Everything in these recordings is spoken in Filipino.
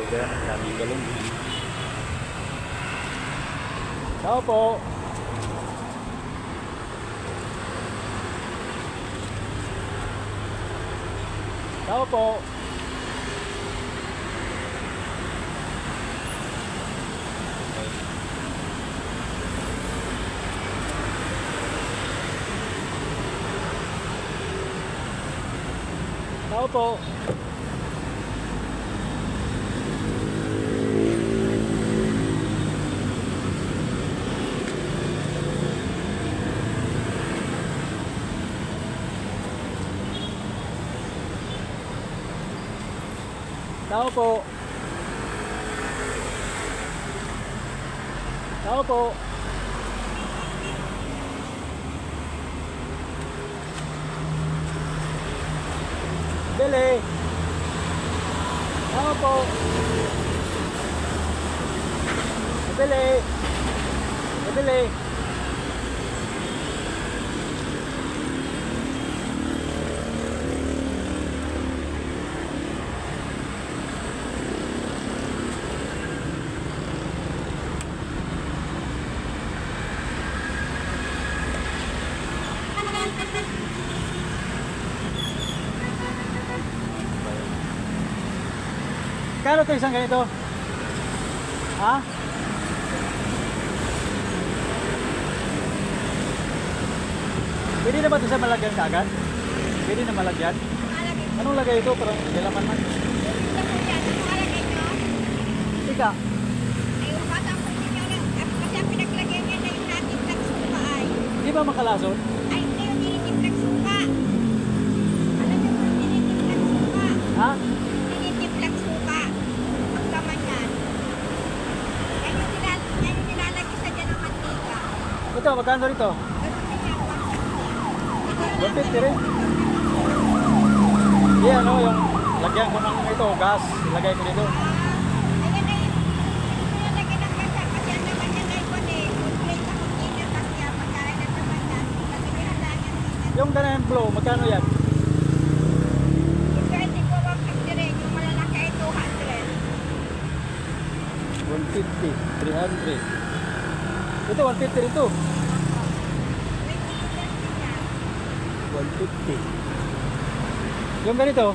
Yan, daming galon. Tao po. Tao po. Tao po. Tao po. Tao po. Bili. Tao po. Bili. Bili. Kano ito isang ganito? Ha? Pwede na ba ito sa malagyan kaagad? Pwede na malagyan? Anong lagay ito? Parang nilaman man. Tika. Di ba makalason? Ay, hindi yung tinitiplag suka. Alam niyo kung tinitiplag suka? Ha? Tinitiplag suka. Pagkaman yan. Yan yung nilalagay sa dyan ng mantika. Ito, magkano rito? Ganun din yan, 150 rin. Di ano, yung lagyan ko ng ito, gas. Ilagay ko dito. Ayan na yun. Nilalagay ng kasa. Kasi ang naman yan ay kung plate sa container. Kasi yan, pagkain na naman yan. Kasi nihalaan yan. Yung ganyan flow, magkano yan? Yung pwede ko 150 rin. Yung malalaki ay 200. 150, 300. Ito, 150 rin to. May container din yan. 150. Yung ganito,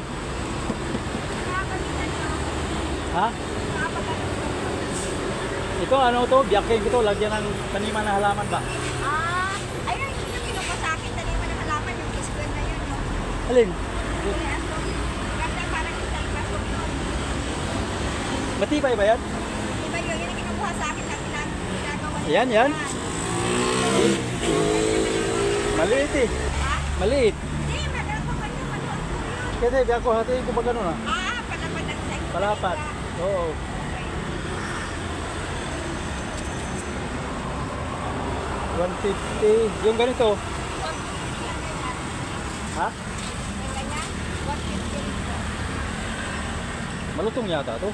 Nakakalitan nyo. ha? Ito, ano to? Biyakin ko to. Lagyan ng taniman na halaman ba? Ayun, yung kinuha sa akin, taniman ng halaman, yung iskwel na yun, no? Alin? Yung aso, ganda parang isang kaso yun. Matibay ba yan? Diba yun, yun ang kinukuha sa akin, na ginagawa nila. Yan, yan. Maliit eh. Ha? Maliit. Hindi, madalo pa yun, madalo. Kasi biyak ko, hatiin ko ba gano'n ah? Palapat ang sa'yo. Palapat. Oo. $150. Yung ganito. Ha? Malutong yata to. Yung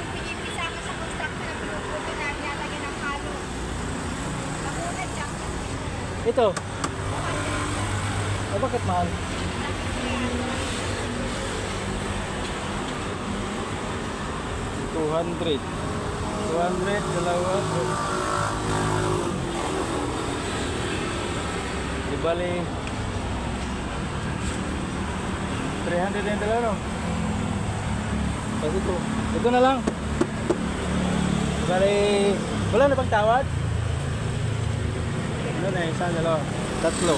pinipisa ka sa construction na pinuputo na nilalagyan ng halo. Nakunad lang. Ito. Eh, bakit mahal? $200. Dalawa. Di bali 300 yung dalawa, no? Kasi ito na lang. Di bali, wala na bang tawad? Ano na, isa, dalawa, tatlo.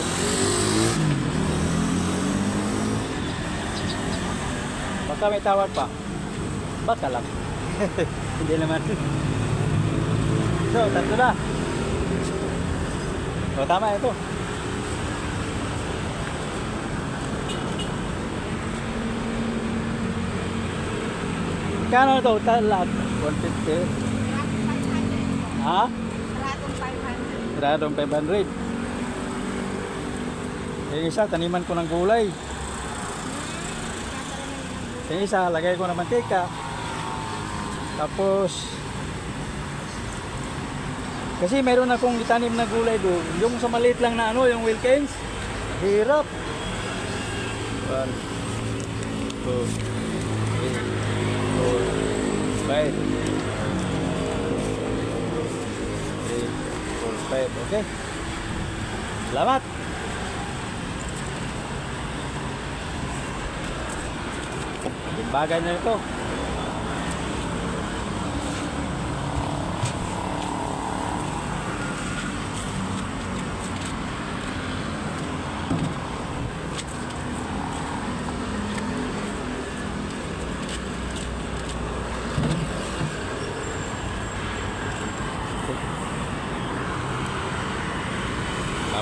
Baka may tawad pa. Baka lang. Hindi naman. So, tatlo na. O, tama ito. Kano ito? Lahat? 150? Ha? Ratong 500. Radong 500. Yung isa, taniman ko ng gulay. Yung isa, lagay ko ng mantika. Tapos, kasi meron akong itanim na gulay doon. Yung sa maliit lang na ano, yung Wilkins. Hirap. 1, 2, 3, 4, 5. 3, 4, 5. Okay. Salamat. Yung bagay na ito.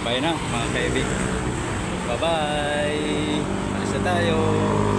Bye-bye na mga kaibig. Bye-bye. Alis na tayo.